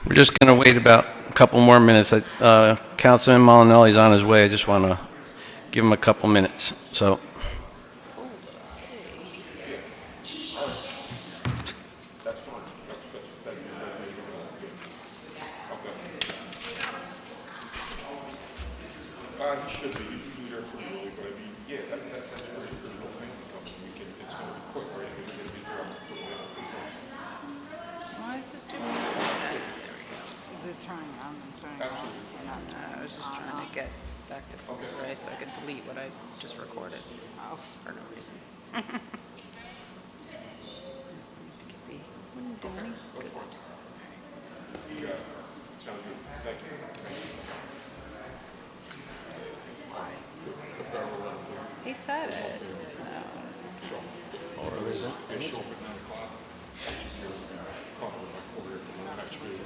We're just going to wait about a couple more minutes. Councilman Molinelli's on his way. I just want to give him a couple minutes. So, He should be. He's usually there pretty early, but I mean, yeah, that's great. There's no thing coming. It's going to be quick, right? It's going to be here on Why is it doing that? There we go. Is it turning on and turning off? Absolutely. Or not I turning was just on trying to off? get back to full array so I could delete what I just recorded Oh, for no reason. Wouldn't do any good. Sounds good. Thank you. He said it. or is it? Yeah, show up at 9 o'clock. Coffee with my quarter after lunch. Actually, I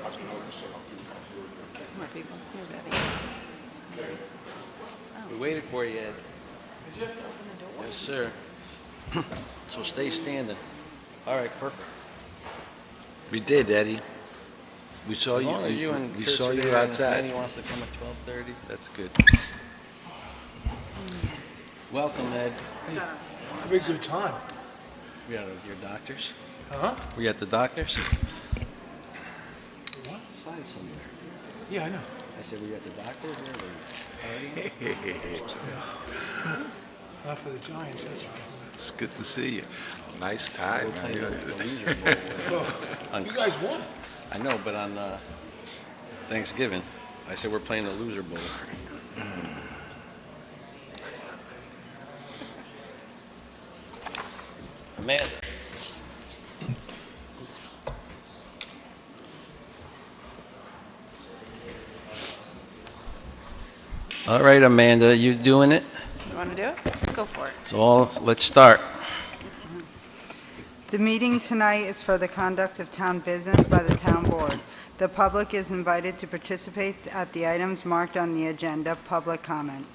can know this, so I'll do it. More people. Here's Eddie. We waited for you, Ed. Open the door. Yes, sir. So stay standing. All right, perfect. We did, Eddie. We saw As you. long as you and we Chris saw are you there and outside. Penny wants to come at 12:30, that's good. Welcome, Ed. Have a good time. We at your doctor's? Huh? We at the doctor's? What? Sign somewhere. Yeah, I know. I said, we at the doctor's? Where are we? Not for the Giants, that's right. It's good to see you. Nice tie, We're playing man. the Leisure Bowl. On- You guys won. I know, but on Thanksgiving, I said we're playing the loser bowl. Amanda. All right, Amanda, you doing it? You want to do it? Go for it. So let's start. The meeting tonight is for the conduct of town business by the town board. The public is invited to participate at the items marked on the agenda, public comment.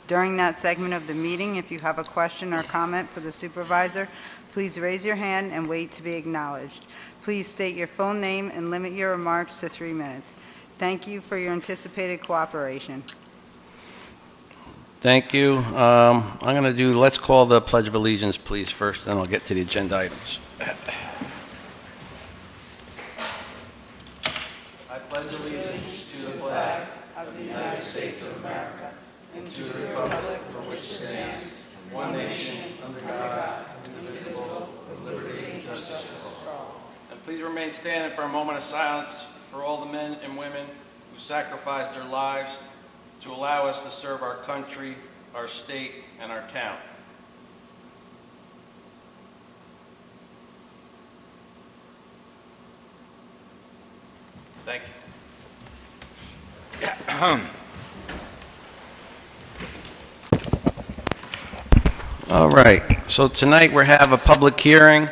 During that segment of the meeting, if you have a question or comment for the supervisor, please raise your hand and wait to be acknowledged. Please state your full name and limit your remarks to 3 minutes. Thank you for your anticipated cooperation. Thank you. I'm going to do, let's call the Pledge of Allegiance, please, first, then I'll get to the agenda items. I pledge allegiance to the flag Of the United States of America and to the republic for which it stands, one nation, under God, indivisible, with liberty and justice for all. And please remain standing for a moment of silence for all the men and women who sacrificed their lives to allow us to serve our country, our state, and our town. Thank you. All right, so tonight we have a public hearing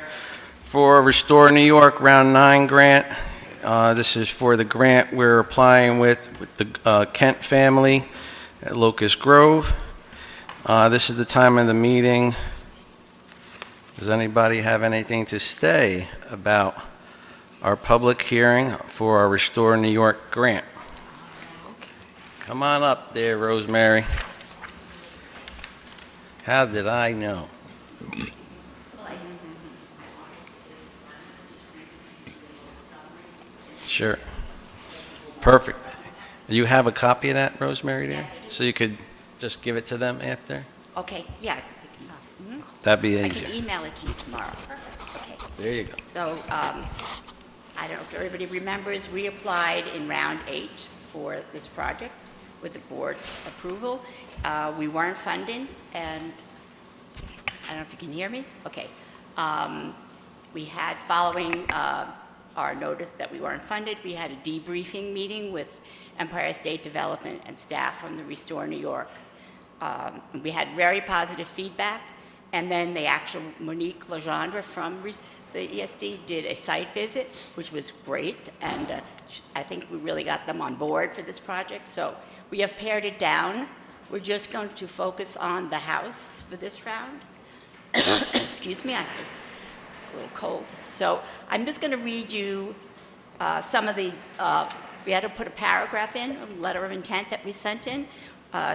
for Restore New York Round 9 grant. This is for the grant we're applying with the Kent family at Locust Grove. This is the time of the meeting. Does anybody have anything to say about our public hearing for our Restore New York grant? Come on up there, Rosemary. How did I know? Sure. Perfect. You have a copy of that, Rosemary, there? So you could just give it to them after? Okay, yeah. That'd be I easier. can email it to you tomorrow. Okay. There you go. So, I don't know if everybody remembers, we applied in round 8 for this project with the board's approval. We weren't funded, and I don't know if you can hear me? Okay. We had, following our notice that we weren't funded, we had a debriefing meeting with Empire State Development and staff from the Restore New York. We had very positive feedback, and then the actual Monique Legendre from the ESD did a site visit, which was great, and I think we really got them on board for this project. So we have pared it down. We're just going to focus on the house for this round. Excuse me, a little cold. So I'm just going to read you some of the, we had to put a paragraph in, a letter of intent that we sent in,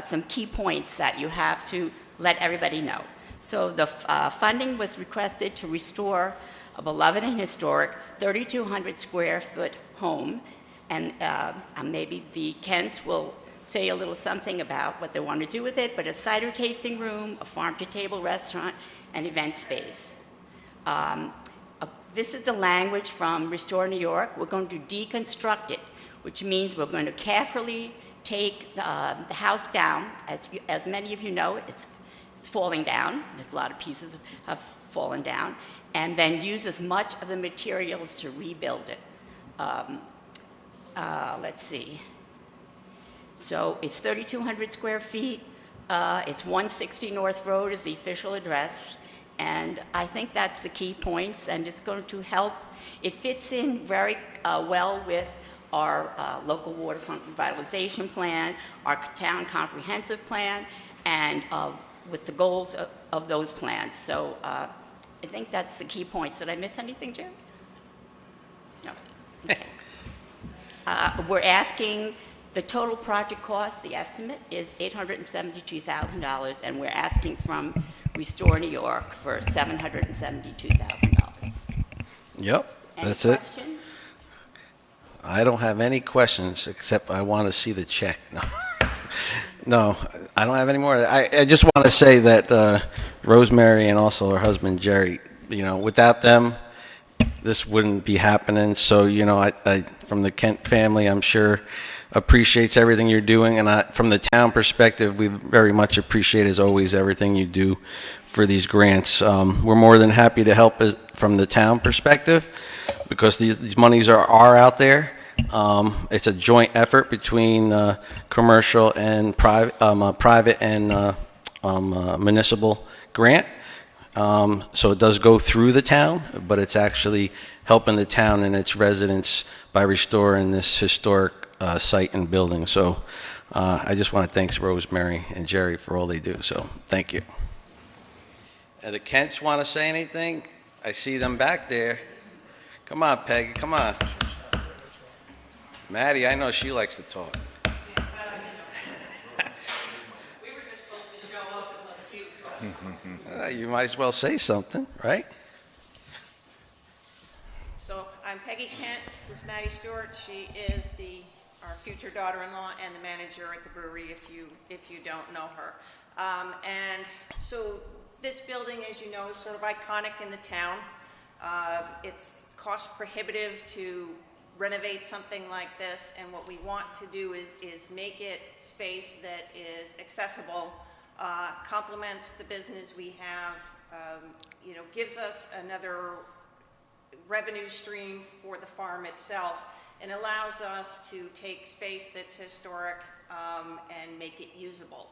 some key points that you have to let everybody know. So the funding was requested to restore a beloved and historic 3,200 square foot home, and maybe the Kents will say a little something about what they want to do with it, but a cider tasting room, a farm-to-table restaurant, and event space. This is the language from Restore New York. We're going to deconstruct it, which means we're going to carefully take the house down. As many of you know, it's falling down. There's a lot of pieces have fallen down, and then use as much of the materials to rebuild it. Let's see. So it's 3,200 square feet. It's 160 North Road is the official address. And I think that's the key points, and it's going to help. It fits in very well with our local waterfront revitalization plan, our town comprehensive plan, and with the goals of those plans. So I think that's the key points. Did I miss anything, Jerry? No. Okay. We're asking, the total project cost, the estimate is $872,000, and we're asking from Restore New York for $772,000. Yep, Any that's it. questions? I don't have any questions, except I want to see the check. No, no, I don't have any more. I just want to say that Rosemary and also her husband, Jerry, without them, this wouldn't be happening. So, I from the Kent family, I'm sure appreciates everything you're doing. And from the town perspective, we very much appreciate, as always, everything you do for these grants. We're more than happy to help from the town perspective, because these monies are out there. It's a joint effort between commercial and private and municipal grant. So it does go through the town, but it's actually helping the town and its residents by restoring this historic site and building. So I just want to thank Rosemary and Jerry for all they do. So thank you. And the Kents want to say anything? I see them back there. Come on, Peggy, come on. Maddie, I know she likes to talk. We were just supposed to show up and let you. You might as well say something, right? So I'm Peggy Kent, this is Maddie Stewart. She is our future daughter-in-law and the manager at the brewery, if you don't know her. And so this building, as you know, is sort of iconic in the town. It's cost prohibitive to renovate something like this, and what we want to do is make it space that is accessible, complements the business we have, gives us another revenue stream for the farm itself, and allows us to take space that's historic and make it usable.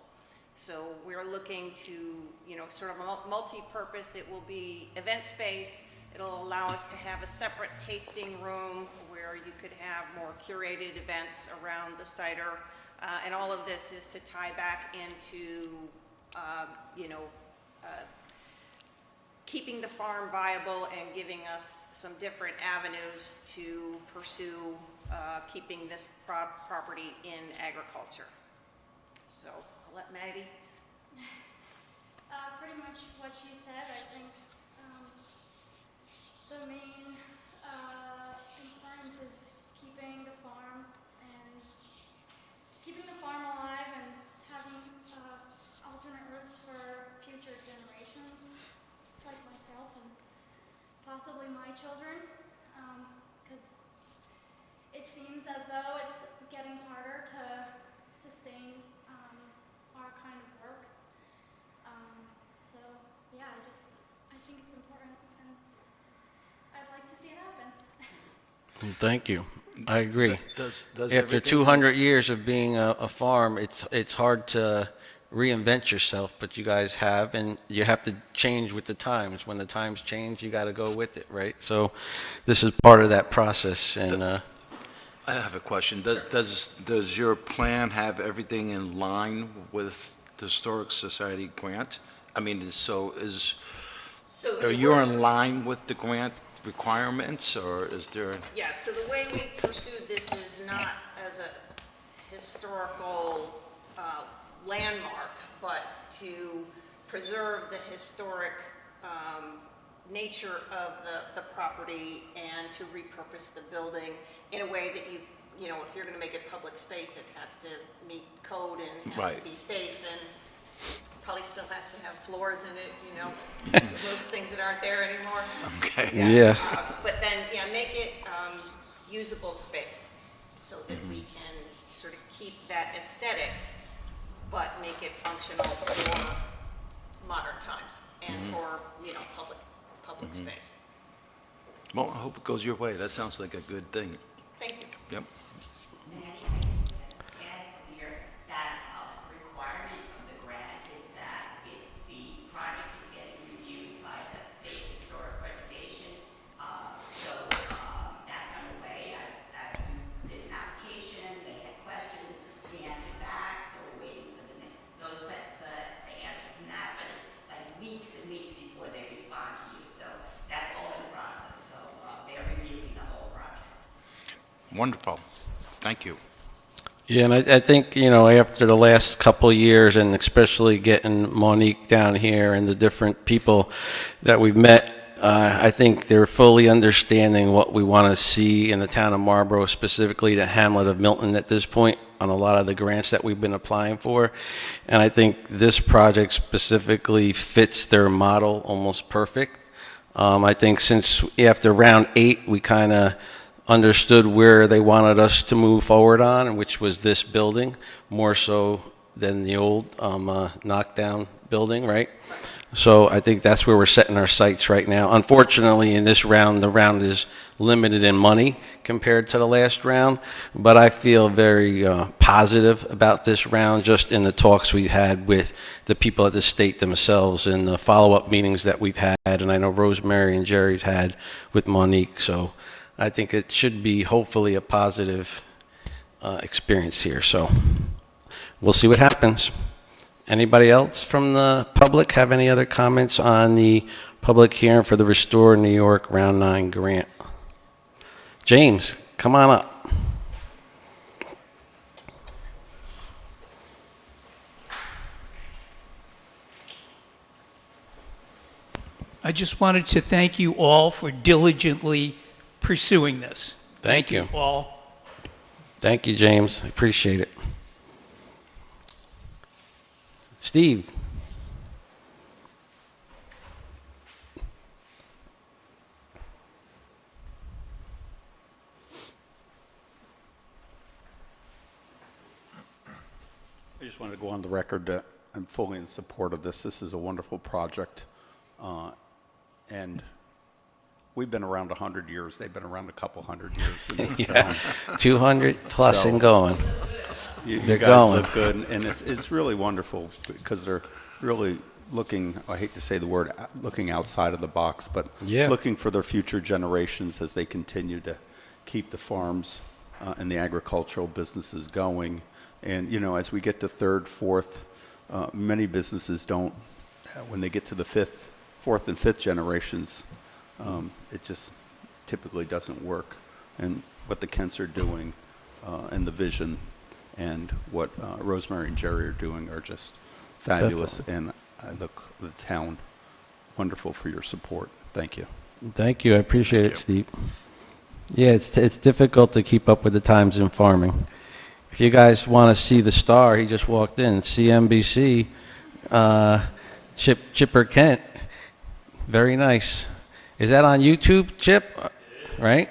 So we're looking to, sort of multi-purpose. It will be event space. It'll allow us to have a separate tasting room where you could have more curated events around the cider. And all of this is to tie back into, keeping the farm viable and giving us some different avenues to pursue keeping this property in agriculture. So I'll let Maddie. Pretty much what she said. I think the main importance is keeping the farm alive and having alternate routes for future generations, like myself and possibly my children, because it seems as though it's getting harder to sustain our kind of work. So yeah, I think it's important, and I'd like to see it happen. Thank you. I agree. Does After everything- 200 years of being a farm, it's hard to reinvent yourself, but you guys have, and you have to change with the times. When the times change, you got to go with it, right? So this is part of that process, and I have a question. Does your plan have everything in line with the Historic Society grant? I mean, so So Are you in line with the grant requirements, or is there? Yeah, so the way we pursued this is not as a historical landmark, but to preserve the historic nature of the property and to repurpose the building in a way that you know, if you're going to make it public space, it has to meet code and has Right. to be safe and probably still has to have floors in it, you know, so most things that aren't there anymore. Okay. Yeah. But then, yeah, make it usable space so that we can sort of keep that aesthetic, but make it functional for modern times and for, you know, public space. Well, I hope it goes your way. That sounds like a good thing. Thank you. Yep. That requirement of the grant is that if the project is getting reviewed by the State Historic Preservation, that's underway. I did an application, they had questions, we answered back, so we're waiting for the answer from that, but it's like weeks and weeks before they respond to you, so that's all in process, so they're reviewing the whole project. Wonderful. Thank you. Yeah, and I think, you know, after the last couple of years, and especially getting Monique down here and the different people that we've met, I think they're fully understanding what we want to see in the town of Marlborough, specifically the hamlet of Milton at this point, on a lot of the grants that we've been applying for. And I think this project specifically fits their model almost perfect. I think since after round 8, we kind of understood where they wanted us to move forward on, which was this building, more so than the old knockdown building, right? So I think that's where we're setting our sights right now. Unfortunately, in this round, the round is limited in money compared to the last round, but I feel very positive about this round just in the talks we had with the people at the state themselves and the follow-up meetings that we've had, and I know Rosemary and Jerry's had with Monique, so I think it should be hopefully a positive experience here. So we'll see what happens. Anybody else from the public have any other comments on the public hearing for the Restore New York Round 9 grant? James, come on up. I just wanted to thank you all for diligently pursuing this. Thank you. All. Thank you, James. I appreciate it. Steve. I just want to go on the record that I'm fully in support of this. This is a wonderful project. And we've been around 100 years. They've been around a couple hundred years in this Yeah, town. 200 plus and going. You They're guys going. look good, and it's really wonderful because they're really looking, I hate to say the word, looking outside of the box, but Yeah. looking for their future generations as they continue to keep the farms and the agricultural businesses going. And, you know, as we get to third, fourth, many businesses don't, when they get to the fourth and fifth generations, it just typically doesn't work. And what the Kents are doing and the vision and what Rosemary and Jerry are doing are just fabulous. And I look the town wonderful for your support. Thank you. Thank you. I appreciate it, Steve. Yeah, it's difficult to keep up with the times in farming. If you guys want to see the star, he just walked in, CNBC, Chipper Kent. Very nice. Is that on YouTube, Chip? Right?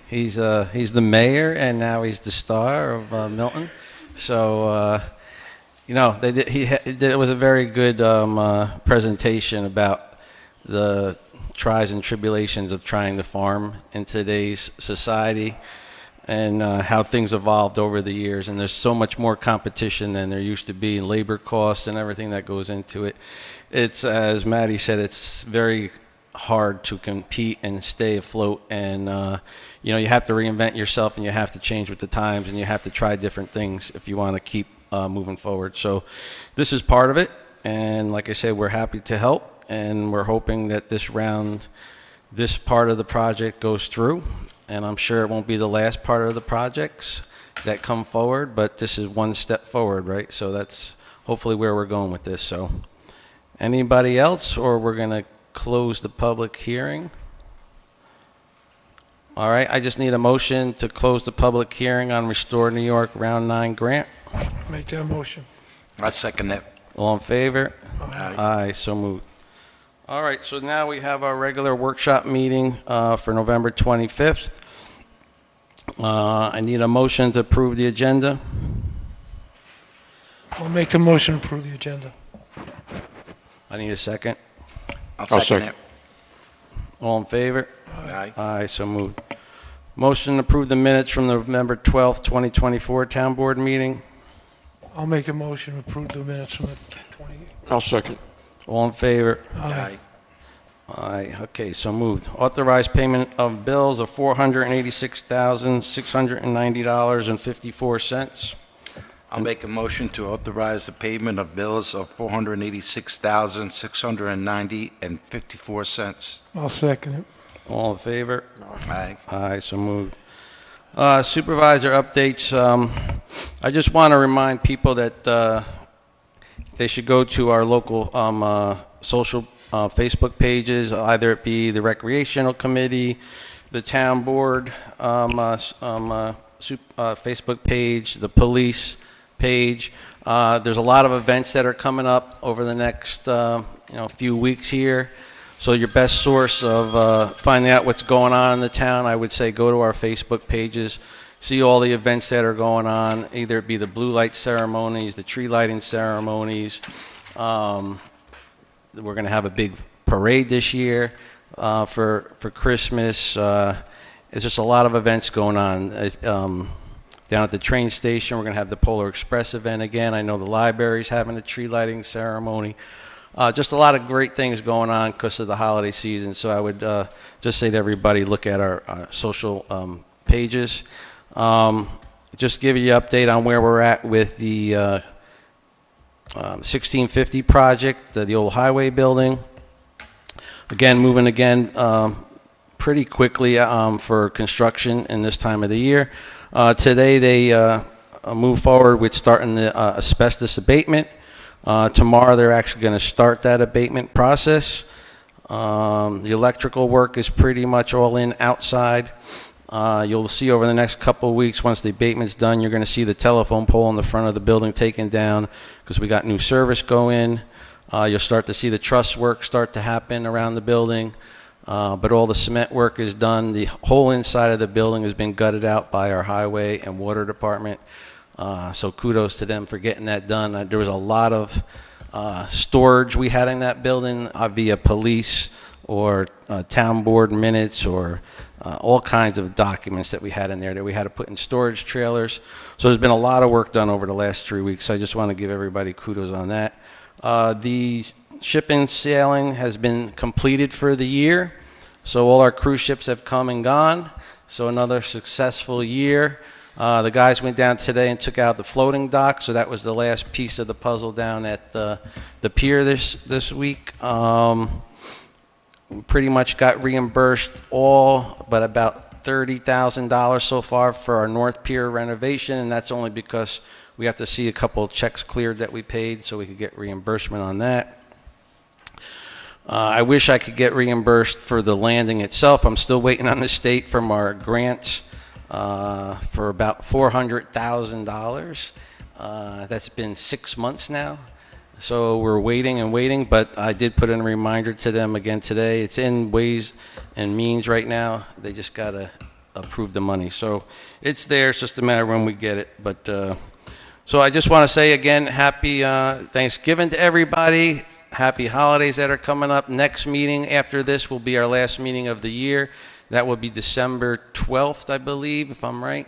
He's the mayor, and now he's the star of Milton. So, you know, it was a very good presentation about the trials and tribulations of trying to farm in today's society and how things evolved over the years. And there's so much more competition than there used to be, in labor costs and everything that goes into it. It's, as Maddie said, it's very hard to compete and stay afloat, and you know, you have to reinvent yourself, and you have to change with the times, and you have to try different things if you want to keep moving forward. So this is part of it. and like I said, we're happy to help, and we're hoping that this part of the project goes through, and I'm sure it won't be the last part of the projects that come forward, but this is one step forward, right? So that's hopefully where we're going with this. So anybody else, or we're going to close the public hearing? All right, I just need a motion to close the public hearing on Restore New York Round 9 grant. Make that motion. I second that. All in favor? Aye. Aye, so moved. All right, so now we have our regular workshop meeting for November 25th. I need a motion to approve the agenda. I'll make the motion to approve the agenda. I need a second. I'll second second. it. All in favor? Aye. Aye, so moved. Motion to approve the minutes from the November 12th, 2024 Town Board meeting. I'll make a motion to approve the minutes from the 20. I'll second. All in favor? Aye. Aye, okay, so moved. Authorized payment of bills of $486,690.54. I'll make a motion to authorize the payment of bills of $486,690.54. I'll second it. All in favor? Aye. Aye, so moved. Supervisor updates. I just want to remind people that they should go to our local social Facebook pages, either it be the Recreational Committee, the Town Board Facebook page, the police page. There's a lot of events that are coming up over the next few weeks here. So your best source of finding out what's going on in the town, I would say go to our Facebook pages, see all the events that are going on, either it be the blue light ceremonies, the tree lighting ceremonies. We're going to have a big parade this year for Christmas. There's just a lot of events going on. Down at the train station, we're going to have the Polar Express event again. I know the library's having a tree lighting ceremony. Just a lot of great things going on because of the holiday season. So I would just say to everybody, look at our social pages. Just give you an update on where we're at with the 1650 project, the old highway building. Again, moving pretty quickly for construction in this time of the year. Today they move forward with starting the asbestos abatement. Tomorrow they're actually going to start that abatement process. The electrical work is pretty much all in outside. You'll see over the next couple of weeks, once the abatement's done, you're going to see the telephone pole in the front of the building taken down because we got new service go in. You'll start to see the truss work start to happen around the building. But all the cement work is done. The whole inside of the building has been gutted out by our highway and water department. So kudos to them for getting that done. There was a lot of storage we had in that building via police or town board minutes or all kinds of documents that we had in there that we had to put in storage trailers. So there's been a lot of work done over the last 3 weeks. I just want to give everybody kudos on that. The shipping sailing has been completed for the year. So all our cruise ships have come and gone. So another successful year. The guys went down today and took out the floating dock, so that was the last piece of the puzzle down at the pier this week. We pretty much got reimbursed all but about $30,000 so far for our North Pier renovation, and that's only because we have to see a couple of checks cleared that we paid so we could get reimbursement on that. I wish I could get reimbursed for the landing itself. I'm still waiting on the state from our grants for about $400,000. That's been 6 months now. So we're waiting and waiting, but I did put in a reminder to them again today. It's in Ways and Means right now. They just got to approve the money. So it's there. It's just a matter of when we get it. But so I just want to say again, happy Thanksgiving to everybody. Happy holidays that are coming up. Next meeting after this will be our last meeting of the year. That will be December 12th, I believe, if I'm right.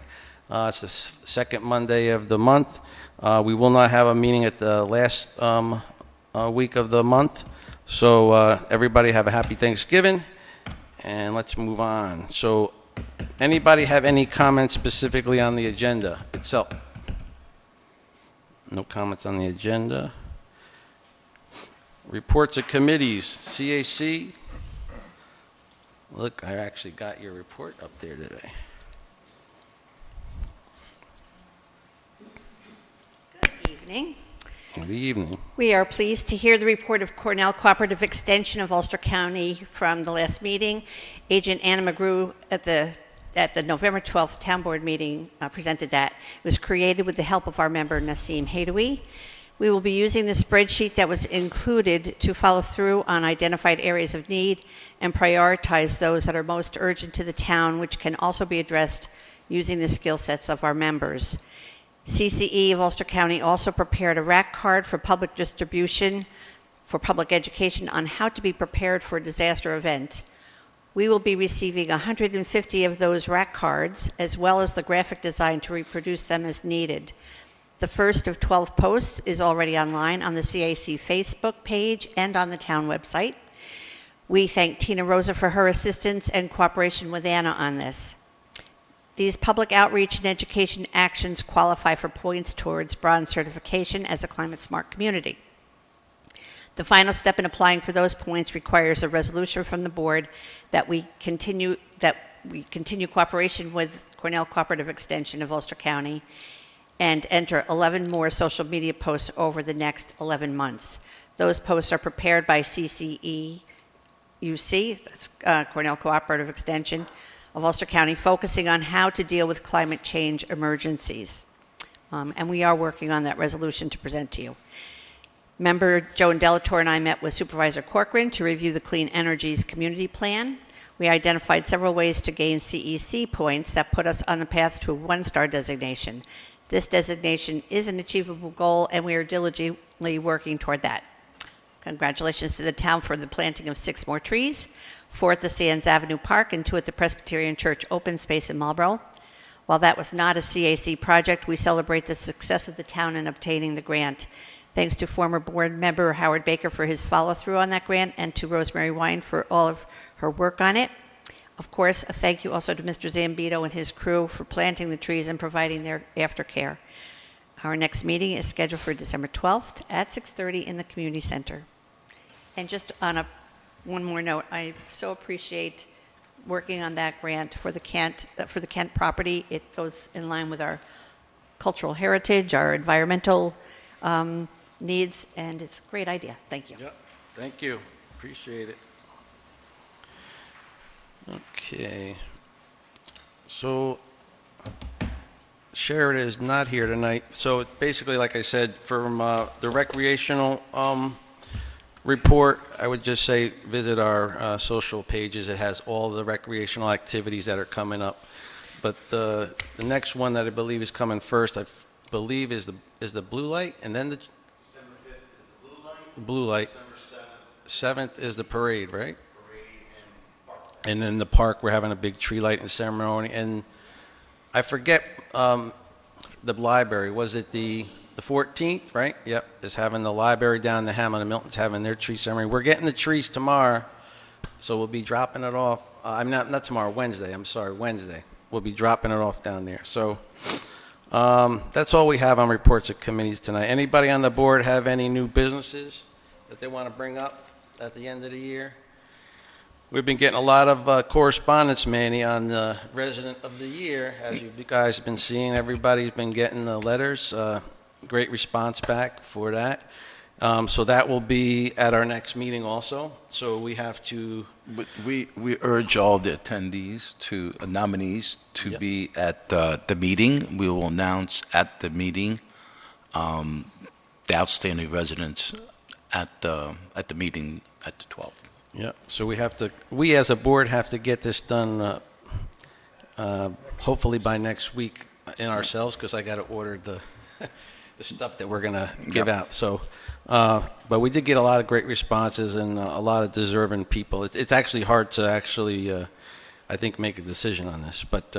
It's the second Monday of the month. We will not have a meeting at the last week of the month. So everybody have a happy Thanksgiving, and let's move on. So anybody have any comments specifically on the agenda itself? No comments on the agenda. Reports of committees, CAC. Look, I actually got your report up there today. Good evening. Good evening. We are pleased to hear the report of Cornell Cooperative Extension of Ulster County from the last meeting. Agent Anna McGrew at the November 12th Town Board meeting presented that. It was created with the help of our member Nassim Hadoui. We will be using the spreadsheet that was included to follow through on identified areas of need and prioritize those that are most urgent to the town, which can also be addressed using the skill sets of our members. CCE of Ulster County also prepared a rack card for public distribution for public education on how to be prepared for a disaster event. We will be receiving 150 of those rack cards, as well as the graphic design to reproduce them as needed. The first of 12 posts is already online on the CAC Facebook page and on the town website. We thank Tina Rosa for her assistance and cooperation with Anna on this. These public outreach and education actions qualify for points towards bronze certification as a climate smart community. The final step in applying for those points requires a resolution from the board that we continue cooperation with Cornell Cooperative Extension of Ulster County and enter 11 more social media posts over the next 11 months. Those posts are prepared by CCE UC, that's Cornell Cooperative Extension of Ulster County, focusing on how to deal with climate change emergencies. And we are working on that resolution to present to you. Member Joan Delatorre and I met with Supervisor Corcoran to review the Clean Energies Community Plan. We identified several ways to gain CEC points that put us on the path to a one-star designation. This designation is an achievable goal, and we are diligently working toward that. Congratulations to the town for the planting of 6 more trees, 4 at the Sands Avenue Park and 2 at the Presbyterian Church open space in Marlborough. While that was not a CAC project, we celebrate the success of the town in obtaining the grant. Thanks to former board member Howard Baker for his follow-through on that grant, and to Rosemary Wine for all of her work on it. Of course, a thank you also to Mr. Zambito and his crew for planting the trees and providing their aftercare. Our next meeting is scheduled for December 12th at 6:30 in the community center. And just on one more note, I so appreciate working on that grant for the Kent property. It goes in line with our cultural heritage, our environmental needs, and it's a great idea. Thank you. Yep. Thank you. Appreciate it. Okay. So Sheridan is not here tonight. So basically, like I said, from the recreational report, I would just say visit our social pages. It has all the recreational activities that are coming up. But the next one that I believe is coming first, I believe is the blue light, and then the December 5th is the blue light. blue light. December 7th is the parade, right? parade and park. And in the park, we're having a big tree lighting ceremony. And I forget the library. Was it the 14th, right? Yep. Is having the library down in the Hamilton Milton's having their tree ceremony. We're getting the trees tomorrow, so we'll be dropping it off. I'm not tomorrow, Wednesday. I'm sorry, Wednesday. We'll be dropping it off down there. So that's all we have on reports of committees tonight. Anybody on the board have any new businesses that they want to bring up at the end of the year? We've been getting a lot of correspondence, Manny, on the resident of the year. As you guys have been seeing, everybody's been getting the letters. Great response back for that. So that will be at our next meeting also. So we have to... But we urge all the attendees nominees to Yep. be at the meeting. We will announce at the meeting the outstanding residents at the meeting at the 12th. Yeah, so we as a board have to get this done hopefully by next week in ourselves, because I got to order the stuff that we're going to give out. So, but we did get a lot of great responses and a lot of deserving people. It's actually hard to I think, make a decision on this, but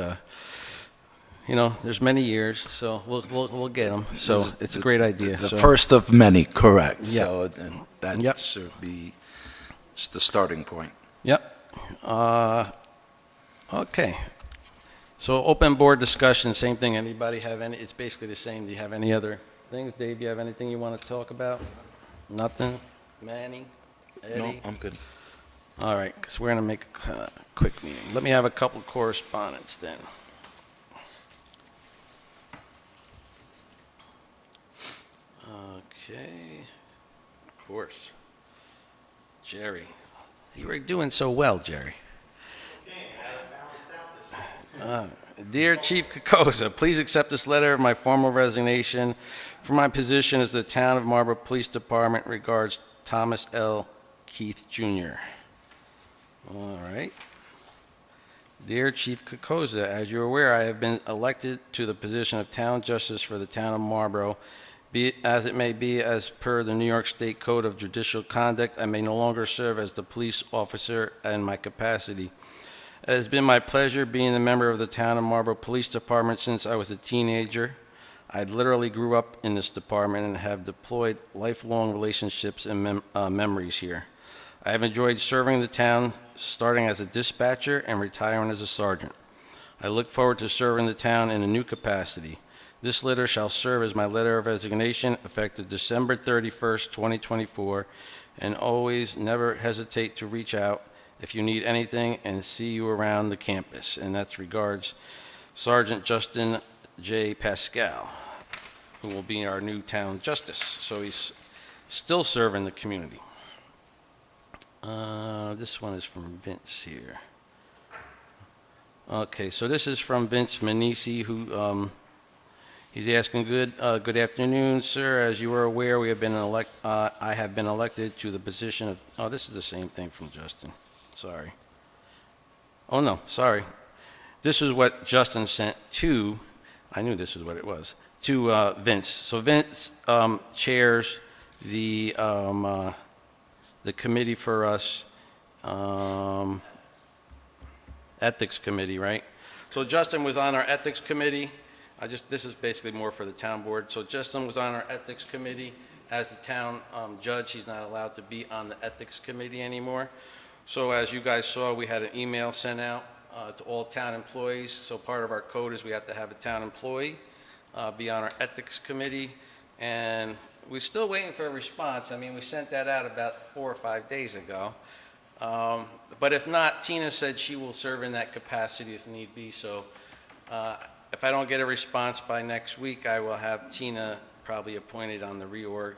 there's many years, so we'll get them. So it's a great idea. The So- first of many, correct. Yeah. So that Yep. should be the starting point. Yep. Okay. So open board discussion, same thing. Anybody have any? It's basically the same. Do you have any other things? Dave, you have anything you want to talk about? Nothing? Manny? No, Eddie? I'm good. All right, because we're going to make a quick meeting. Let me have a couple correspondence then. Okay. Of course. Jerry. You were doing so well, Jerry. Dear Chief Kokoza, please accept this letter of my formal resignation from my position as the Town of Marlborough Police Department. Regards, Thomas L. Keith, Jr. All right. Dear Chief Kokoza, as you're aware, I have been elected to the position of Town Justice for the Town of Marlborough. Be it as it may be, as per the New York State Code of Judicial Conduct, I may no longer serve as the police officer in my capacity. It has been my pleasure being a member of the Town of Marlborough Police Department since I was a teenager. I literally grew up in this department and have deployed lifelong relationships and memories here. I have enjoyed serving the town, starting as a dispatcher and retiring as a sergeant. I look forward to serving the town in a new capacity. This letter shall serve as my letter of resignation effective December 31st, 2024, and always never hesitate to reach out if you need anything, and see you around the campus. And that's regards, Sergeant Justin J. Pascal, who will be our new town justice. So he's still serving the community. This one is from Vince here. Okay, so this is from Vince Manisi, who he's asking, good afternoon, sir. As you are aware, we have been I have been elected to the position of. Oh, this is the same thing from Justin. Sorry. Oh no, sorry. This is what Justin sent to. I knew this was what it was, to Vince. So Vince chairs the committee for us, ethics committee, right? So Justin was on our ethics committee. This is basically more for the town board. So Justin was on our ethics committee. As the town judge, he's not allowed to be on the ethics committee anymore. So as you guys saw, we had an email sent out to all town employees. So part of our code is we have to have a town employee be on our ethics committee. And we're still waiting for a response. I mean, we sent that out about 4 or 5 days ago. But if not, Tina said she will serve in that capacity if need be. So if I don't get a response by next week, I will have Tina probably appointed on the reorg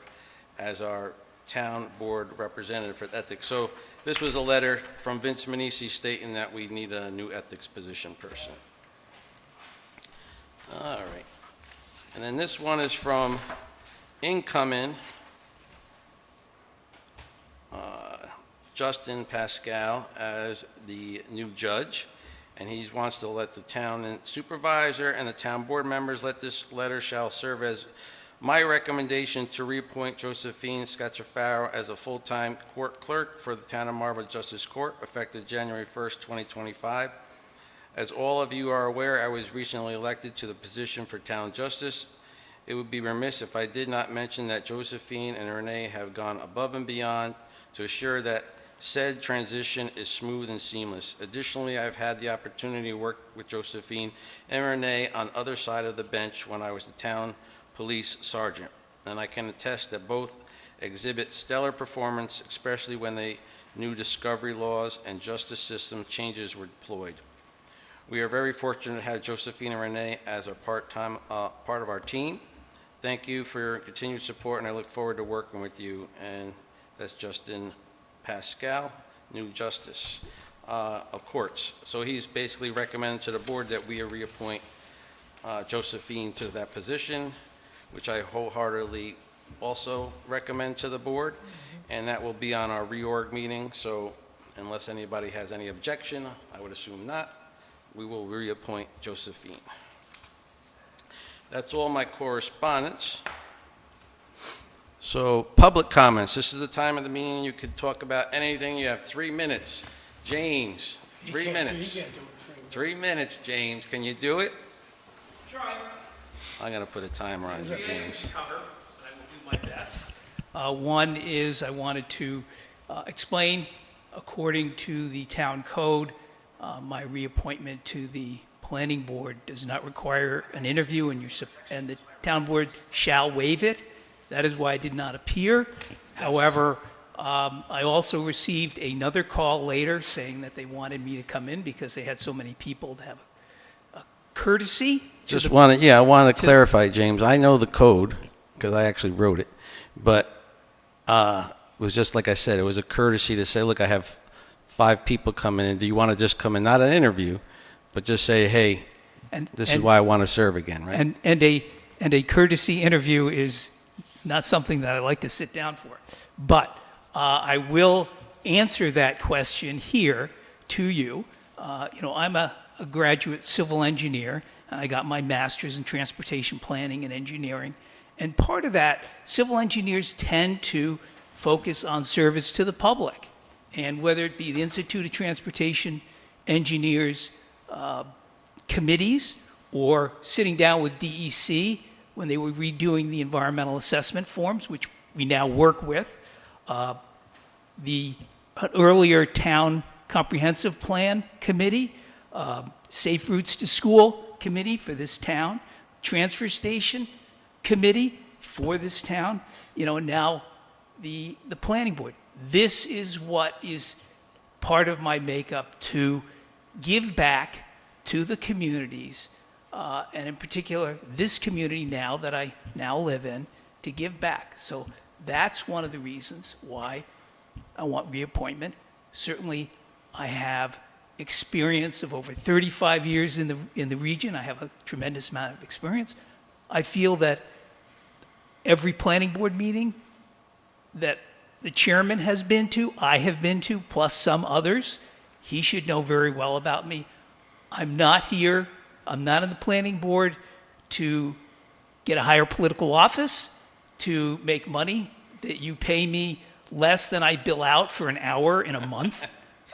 as our town board representative for ethics. So this was a letter from Vince Manisi stating that we need a new ethics position person. All right. And then this one is from incoming Justin Pascal as the new judge. And he wants to let the town supervisor and the town board members let this letter shall serve as my recommendation to reappoint Josephine Scacciafaro as a full-time court clerk for the Town of Marlborough Justice Court effective January 1st, 2025. As all of you are aware, I was recently elected to the position for town justice. It would be remiss if I did not mention that Josephine and Renee have gone above and beyond to assure that said transition is smooth and seamless. Additionally, I've had the opportunity to work with Josephine and Renee on other side of the bench when I was the town police sergeant, and I can attest that both exhibit stellar performance, especially when the new discovery laws and justice system changes were deployed. We are very fortunate to have Josephine and Renee as a part of our team. Thank you for your continued support, and I look forward to working with you. And that's Justin Pascal, new justice of courts. So he's basically recommended to the board that we reappoint Josephine to that position, which I wholeheartedly also recommend to the board, and that will be on our reorg meeting. So unless anybody has any objection, I would assume not, we will reappoint Josephine. That's all my correspondence. So public comments. This is the time of the meeting you could talk about anything. You have 3 minutes. James, 3 minutes. He can't do it. 3 minutes, James. Can you do it? Try. I'm going to put a timer on you, James. Cover, and I will do my best. One is I wanted to explain, according to the town code, my reappointment to the planning board does not require an interview, and the town board shall waive it. That is why I did not appear. However, I also received another call later saying that they wanted me to come in because they had so many people to have a courtesy. Just want to, I want to clarify, James. I know the code because I actually wrote it, but it was just like I said, it was a courtesy to say, look, I have 5 people coming in. Do you want to just come in, not an interview, but just say, hey, this is why I want to serve again, right? And a courtesy interview is not something that I like to sit down for. But I will answer that question here to you. I'm a graduate civil engineer. I got my master's in transportation planning and engineering. And part of that, civil engineers tend to focus on service to the public. And whether it be the Institute of Transportation Engineers committees or sitting down with DEC when they were redoing the environmental assessment forms, which we now work with, the earlier town comprehensive plan committee, safe routes to school committee for this town, transfer station committee for this town, and now the planning board. This is what is part of my makeup to give back to the communities, and in particular, this community now that I now live in, to give back. So that's one of the reasons why I want reappointment. Certainly, I have experience of over 35 years in the region. I have a tremendous amount of experience. I feel that every planning board meeting that the chairman has been to, I have been to, plus some others, he should know very well about me. I'm not here, I'm not in the planning board to get a higher political office, to make money that you pay me less than I bill out for an hour in a month.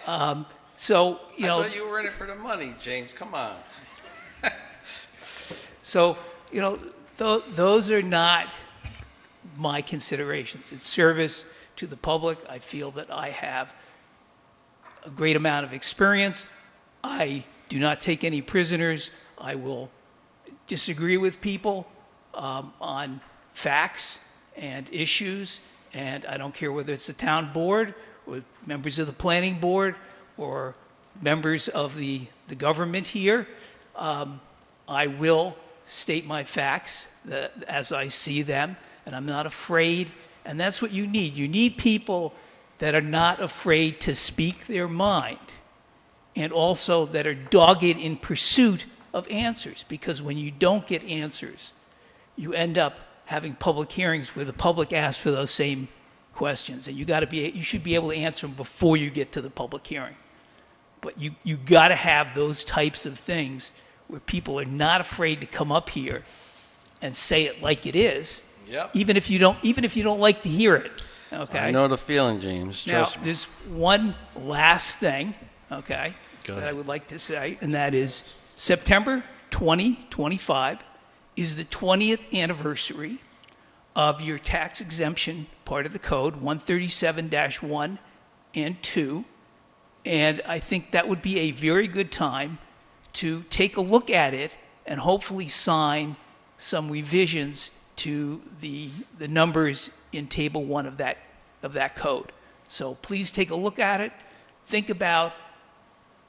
I thought you were in it for the money, James. Come on. So, those are not my considerations. It's service to the public. I feel that I have a great amount of experience. I do not take any prisoners. I will disagree with people on facts and issues, and I don't care whether it's the town board or members of the planning board or members of the government here. I will state my facts as I see them, and I'm not afraid, and that's what you need. You need people that are not afraid to speak their mind, and also that are dogged in pursuit of answers, because when you don't get answers, you end up having public hearings where the public asks for those same questions, and you should be able to answer them before you get to the public hearing. But you got to have those types of things where people are not afraid to come up here and say it like it is, even if you don't like to hear it. Okay. I know the feeling, James. Trust now, me. there's one last thing, okay, Go that ahead. I would like to say, and that is September 2025 is the 20th anniversary of your tax exemption part of the code, 137-1 and 2. And I think that would be a very good time to take a look at it and hopefully sign some revisions to the numbers in Table 1 of that code. So please take a look at it. Think about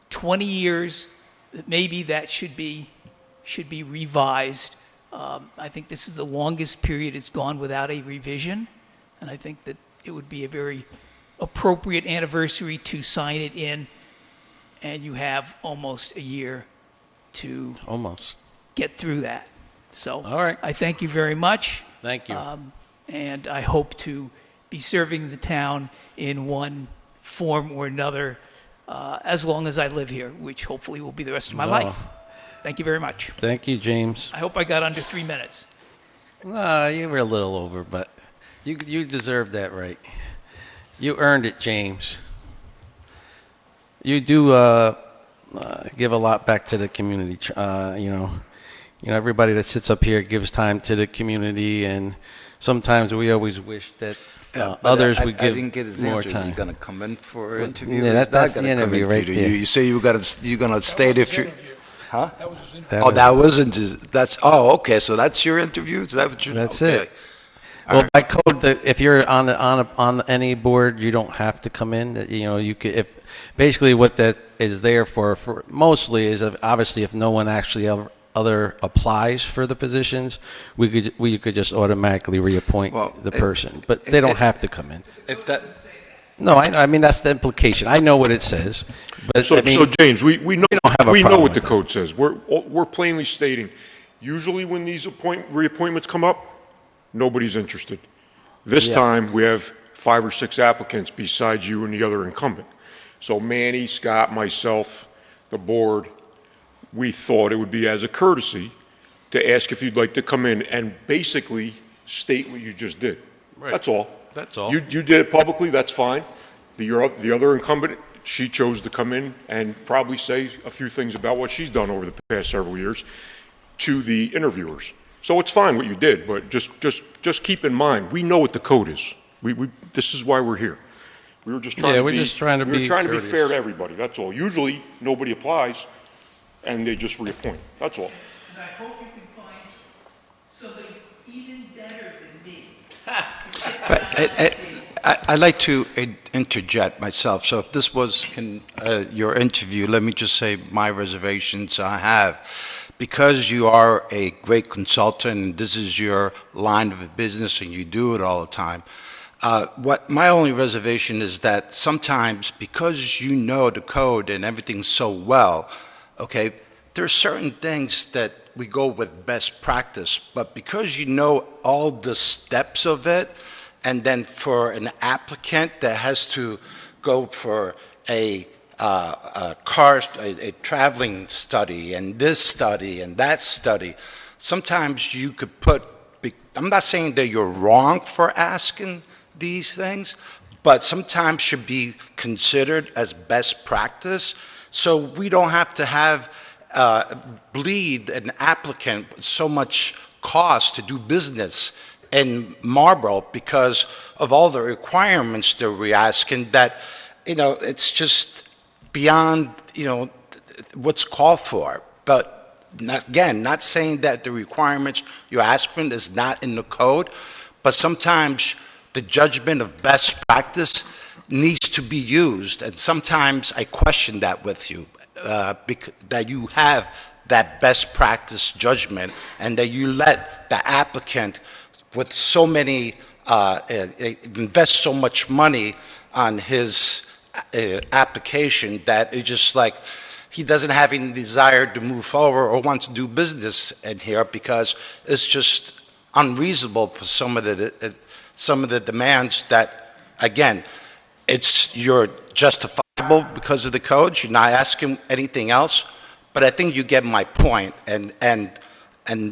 20 years, maybe that should be revised. I think this is the longest period it's gone without a revision, and I think that it would be a very appropriate anniversary to sign it in, and you have almost a year to get through that. So all right. I thank you very much. Thank you. And I hope to be serving the town in one form or another as long as I live here, which hopefully will be the rest of my life. Thank you very much. Thank you, James. I hope I got under 3 minutes. You were a little over, but you deserved that right. You earned it, James. You do give a lot back to the community. Everybody that sits up here gives time to the community, and sometimes we always wish that others would give I didn't get his more answer. time. You gonna come in for an interview? Yeah, Or he's that's not the gonna come interview in for right you? there. You say you're gonna stay there if you. Huh? That was his interview. That Oh, was- that wasn't his. That's okay. So that's your interview. Is that what you? That's okay. it. Well, by code, if you're on any board, you don't have to come in. You know, you could, if, basically what that is there for mostly is obviously if no one actually other applies for the positions, we could just automatically reappoint the person, but they don't have to come in. If that, No, I mean, that's the implication. I know what it says, but So, I mean, so James, we know, don't have a we know problem what the with code says. We're plainly stating, usually when these reappointments come up, nobody's interested. This Yeah. time, we have 5 or 6 applicants besides you and the other incumbent. So Manny, Scott, myself, the board, we thought it would be as a courtesy to ask if you'd like to come in and basically state what you just did. Right. That's all. That's all. You did it publicly, that's fine. The other incumbent, she chose to come in and probably say a few things about what she's done over the past several years to the interviewers. So it's fine what you did, but just keep in mind, we know what the code is. This is why we're here. We were just trying Yeah, to we're be, just trying to we were be trying to be courteous. fair to everybody, that's all. Usually, nobody applies, and they just reappoint, that's all. And I hope you can find somebody even better than me. I'd like to interject myself. So if this was your interview, let me just say my reservations I have. Because you are a great consultant and this is your line of business and you do it all the time, what my only reservation is that sometimes because you know the code and everything so well, okay, there are certain things that we go with best practice, but because you know all the steps of it, and then for an applicant that has to go for a traveling study and this study and that study, sometimes you could put, I'm not saying that you're wrong for asking these things, but sometimes should be considered as best practice, so we don't have to have bleed an applicant with so much cost to do business in Marlborough because of all the requirements that we're asking that, you know, it's just beyond, you know, what's called for. But not saying that the requirements you're asking is not in the code, but sometimes the judgment of best practice needs to be used, and sometimes I question that with you, that you have that best practice judgment and that you let the applicant with so many, invest so much money on his application that it's just like he doesn't have any desire to move forward or want to do business in here because it's just unreasonable for some of the demands that, again, you're justifiable because of the code. You're not asking anything else, but I think you get my point, and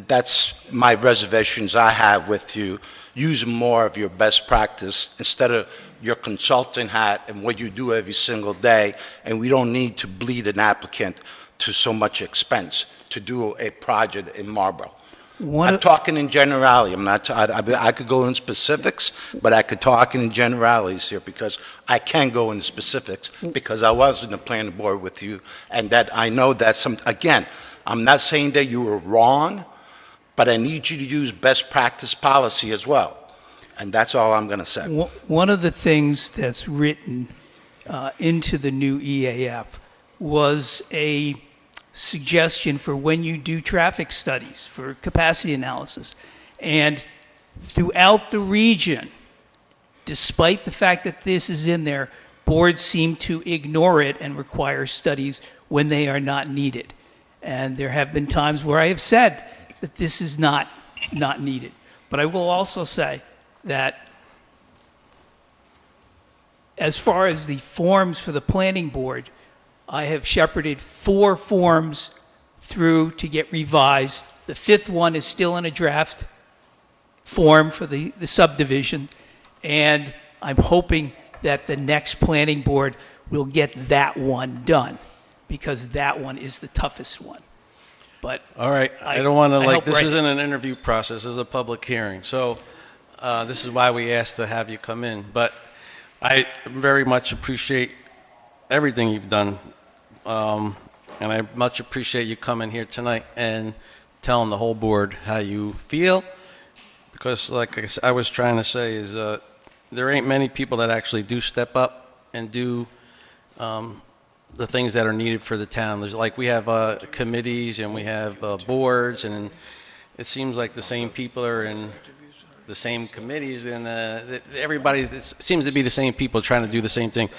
that's my reservations I have with you, using more of your best practice instead of your consulting hat and what you do every single day, and we don't need to bleed an applicant to so much expense to do a project in Marlborough. I'm talking in generality. I'm not. I could go in specifics, but I could talk in generalities here because I can go into specifics because I was in the planning board with you, and that I know that Again, I'm not saying that you were wrong, but I need you to use best practice policy as well, and that's all I'm going to say. One of the things that's written into the new EAF was a suggestion for when you do traffic studies for capacity analysis. And throughout the region, despite the fact that this is in there, boards seem to ignore it and require studies when they are not needed. And there have been times where I have said that this is not needed. But I will also say that as far as the forms for the planning board, I have shepherded 4 forms through to get revised. The 5th one is still in a draft form for the subdivision, and I'm hoping that the next planning board will get that one done, because that one is the toughest one. But all right, I don't want to, this right. isn't an interview process, this is a public hearing. So this is why we asked to have you come in. But I very much appreciate everything you've done. And I much appreciate you coming here tonight and telling the whole board how you feel, because like I was trying to say is, there ain't many people that actually do step up and do the things that are needed for the town. There's like, we have committees and we have boards, and it seems like the same people are in the same committees, and everybody, it seems to be the same people trying to do the same thing.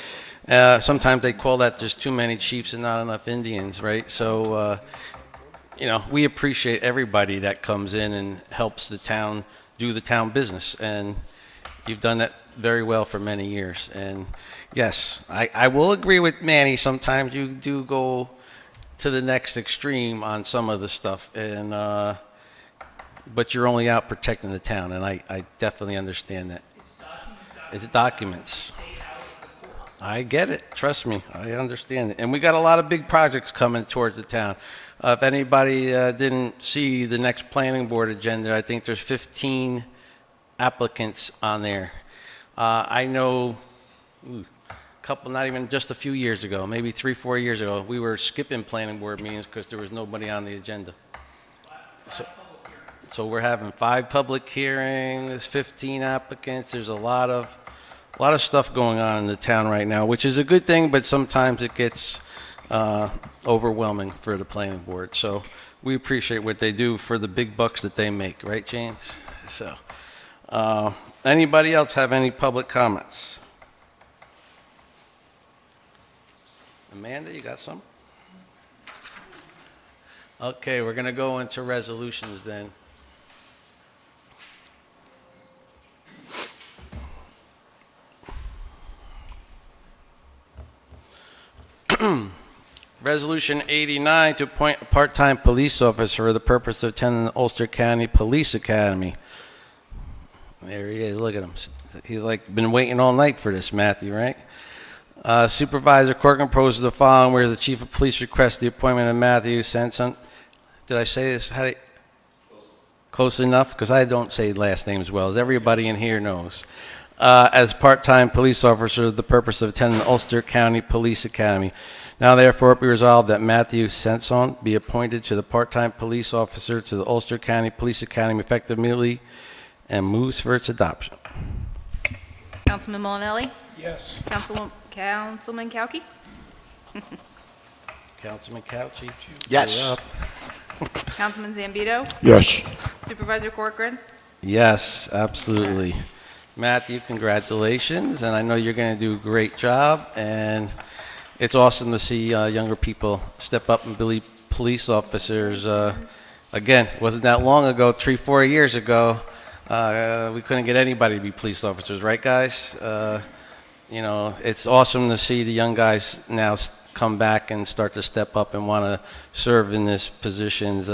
Sometimes they call that there's too many chiefs and not enough Indians, right? So, we appreciate everybody that comes in and helps the town do the town business, and you've done that very well for many years. And yes, I will agree with Manny. Sometimes you do go to the next extreme on some of the stuff, and but you're only out protecting the town, and I definitely understand that. It's documents. I get it. Trust me, I understand it. And we got a lot of big projects coming towards the town. If anybody didn't see the next planning board agenda, I think there's 15 applicants on there. I know a couple, not even just a few years ago, maybe 3-4 years ago, we were skipping planning board meetings because there was nobody on the agenda. So we're having 5 public hearings, 15 applicants. There's a lot of stuff going on in the town right now, which is a good thing, but sometimes it gets overwhelming for the planning board. So we appreciate what they do for the big bucks that they make, right, James? So, anybody else have any public comments? Amanda, you got some? Okay, we're going to go into resolutions then. Resolution 89 to appoint a part-time police officer for the purpose of attending the Ulster County Police Academy. There he is. Look at him. He's like been waiting all night for this, Matthew, right? Supervisor Corcoran proposes the following, whereas the chief of police requests the appointment of Matthew Sanson. Did I say this? Close enough? Because I don't say last name as well as everybody in here knows. As part-time police officer for the purpose of attending the Ulster County Police Academy. Now therefore be resolved that Matthew Sanson be appointed to the part-time police officer to the Ulster County Police Academy effective immediately, and moves for its adoption. Councilman Molinelli? Yes. Councilman Kauke? Councilman Couchy? Yes. you're up. Councilman Zambito? Yes. Supervisor Corcoran? Yes, absolutely. Matthew, congratulations, and I know you're going to do a great job, and it's awesome to see younger people step up and be police officers. Again, it wasn't that long ago, 3-4 years ago, we couldn't get anybody to be police officers, right, guys? It's awesome to see the young guys now come back and start to step up and want to serve in these positions.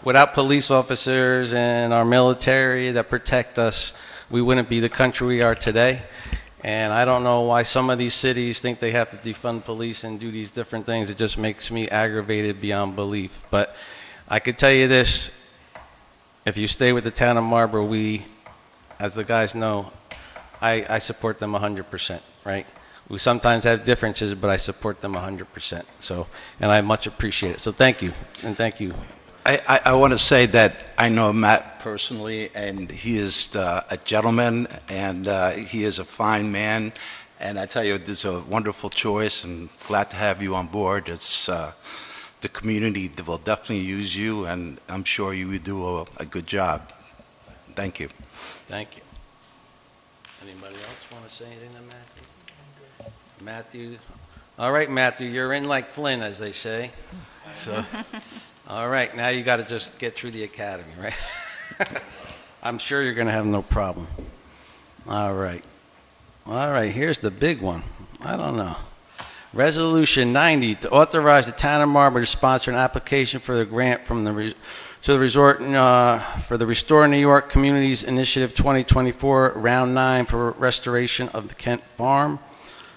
Without police officers and our military that protect us, we wouldn't be the country we are today. And I don't know why some of these cities think they have to defund police and do these different things. It just makes me aggravated beyond belief. But I could tell you this, if you stay with the town of Marlborough, we, as the guys know, I support them 100%, right? We sometimes have differences, but I support them 100%. So, and I much appreciate it. So thank you, and thank you. I want to say that I know Matt personally, and he is a gentleman, and he is a fine man. And I tell you, this is a wonderful choice, and glad to have you on board. It's the community that will definitely use you, and I'm sure you will do a good job. Thank you. Thank you. Anybody else want to say anything to Matthew? Matthew? All right, Matthew, you're in like Flynn, as they say. So, all right, now you got to just get through the academy, right? I'm sure you're going to have no problem. All right. All right, here's the big one. I don't know. Resolution 90 to authorize the town of Marlborough to sponsor an application for the grant from the to the resort for the Restore New York Communities Initiative 2024 Round 9 for restoration of the Kent Farm.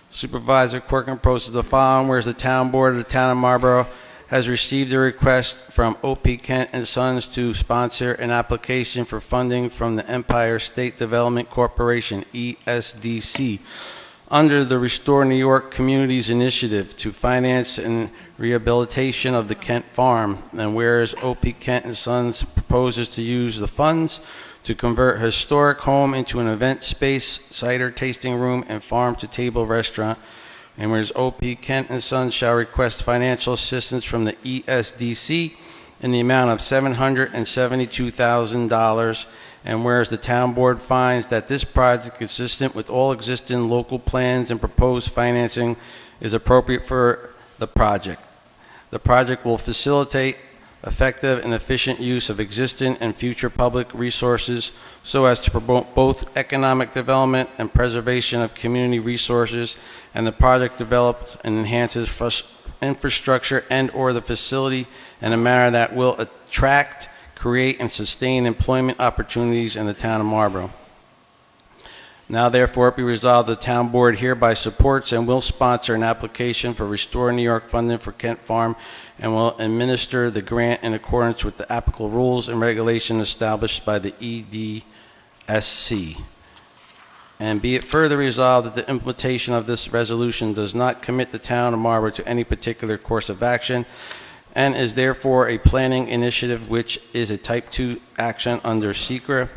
Supervisor Corcoran proposes the following, whereas the town board of the town of Marlborough has received a request from O.P. Kent and Sons to sponsor an application for funding from the Empire State Development Corporation, ESDC, under the Restore New York Communities Initiative to finance and rehabilitation of the Kent Farm. And whereas O.P. Kent and Sons proposes to use the funds to convert historic home into an event space, cider tasting room, and farm-to-table restaurant. And whereas O.P. Kent and Sons shall request financial assistance from the ESDC in the amount of $772,000. And whereas the town board finds that this project, consistent with all existing local plans and proposed financing, is appropriate for the project. The project will facilitate effective and efficient use of existing and future public resources so as to promote both economic development and preservation of community resources, and the project develops and enhances infrastructure and/or the facility in a manner that will attract, create, and sustain employment opportunities in the town of Marlborough. Now therefore be resolved, the town board hereby supports and will sponsor an application for Restore New York funding for Kent Farm, and will administer the grant in accordance with the applicable rules and regulations established by the EDSC. And be it further resolved that the implementation of this resolution does not commit the town of Marlborough to any particular course of action, and is therefore a planning initiative which is a type 2 action under SECRA.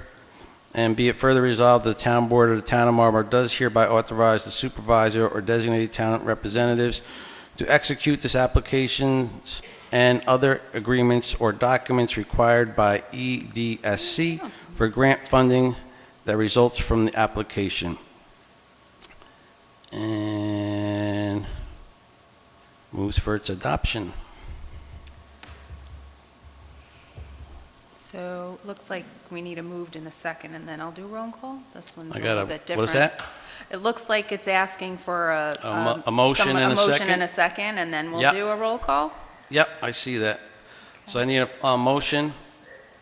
And be it further resolved, the town board of the town of Marlborough does hereby authorize the supervisor or designated town representatives to execute this applications and other agreements or documents required by EDSC for grant funding that results from the application. And moves for its adoption. So, looks like we need a moved in a second, and then I'll do roll call. This one's a I got little a, bit different. what is that? It looks like it's asking for A motion and a second? A motion and a second, and then we'll Yep. do a roll call. Yep, I see that. So I need a motion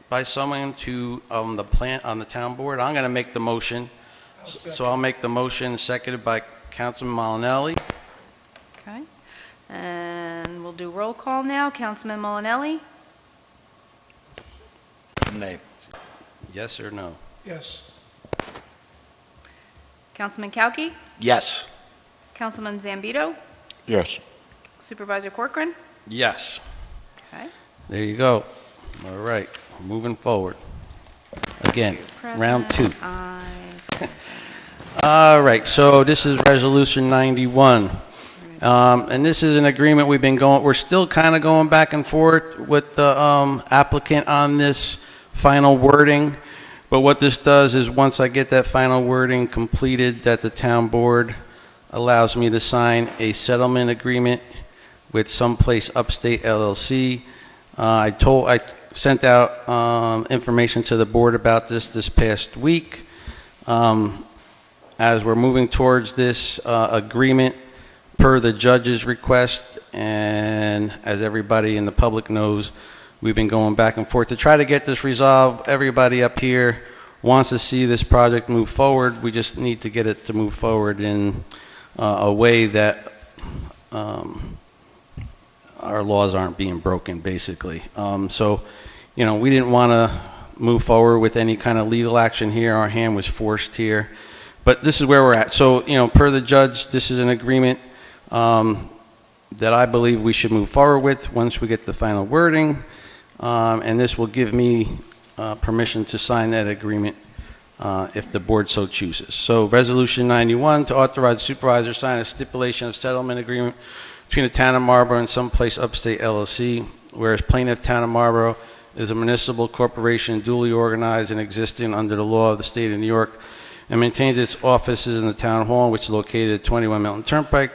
by someone to, the plan, on the town board. I'm going to make the motion. So I'll make the motion, seconded by Councilman Malinelli. Okay. And we'll do roll call now. Councilman Molinelli? Nay. Yes or no? Yes. Councilman Kauki? Yes. Councilman Zambito? Yes. Supervisor Corcoran? Yes. Okay. There you go. All right, moving forward. Again, round 2. Aye. All right, so this is Resolution 91. And this is an agreement we're still kind of going back and forth with the applicant on this final wording. But what this does is, once I get that final wording completed, that the town board allows me to sign a settlement agreement with Someplace Upstate LLC. I sent out information to the board about this past week. As we're moving towards this agreement per the judge's request, and as everybody in the public knows, we've been going back and forth to try to get this resolved. Everybody up here wants to see this project move forward. We just need to get it to move forward in a way that our laws aren't being broken, basically. So, we didn't want to move forward with any kind of legal action here. Our hand was forced here. But this is where we're at. So, per the judge, this is an agreement that I believe we should move forward with once we get the final wording. And this will give me permission to sign that agreement if the board so chooses. So Resolution 91, to authorize the supervisor to sign a stipulation of settlement agreement between the town of Marlborough and Someplace Upstate LLC, whereas plaintiff town of Marlborough is a municipal corporation duly organized and existing under the law of the state of New York, and maintains its offices in the town hall, which is located at 21 Milton Turnpike,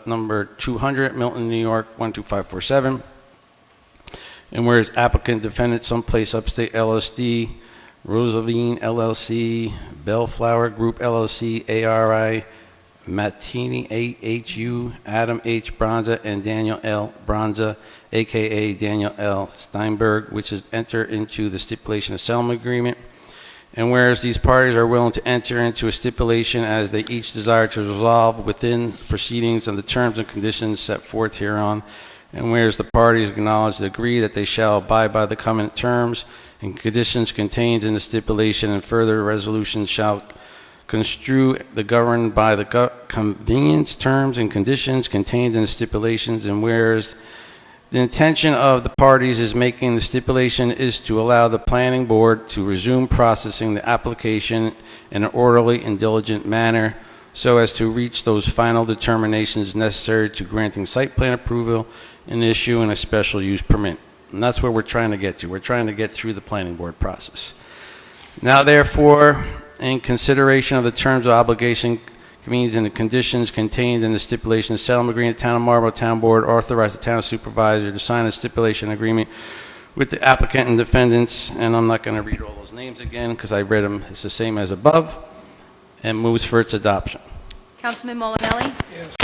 number 200, Milton, New York, 12547. And whereas applicant defendant Someplace Upstate LLC, Rosalvine LLC, Bellflower Group LLC, ARI, Matini AHU, Adam H. Bronza, and Daniel L. Bronza, a.k.a. Daniel L. Steinberg, which is enter into the stipulation of settlement agreement. And whereas these parties are willing to enter into a stipulation as they each desire to resolve within proceedings and the terms and conditions set forth hereon, and whereas the parties acknowledge and agree that they shall abide by the covenant terms and conditions contained in the stipulation, and further resolution shall construe the governed by the convenience terms and conditions contained in the stipulations, and whereas The intention of the parties is making the stipulation is to allow the planning board to resume processing the application in an orderly and diligent manner so as to reach those final determinations necessary to granting site plan approval and issuing a special use permit. And that's where we're trying to get to. We're trying to get through the planning board process. Now, therefore, in consideration of the terms of obligation contained in the conditions contained in the stipulation settlement agreement, Town of Marlborough Town Board authorized the town supervisor to sign a stipulation agreement with the applicant and defendants, and I'm not going to read all those names again because I read them. It's the same as above, and moves for its adoption. Councilman Molinelli? Yes.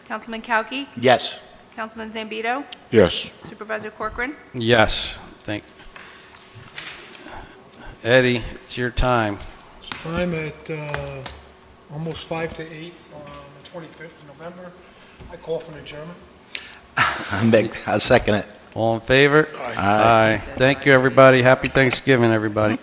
Councilman Kauki? Yes. Councilman Zambito? Yes. Supervisor Corcoran? Yes, thank you. Eddie, it's your time. Time at almost 5 to 8 on the 25th of November. I call for an adjournment. I'll second it. All in favor? Aye. Thank you, everybody. Happy Thanksgiving, everybody.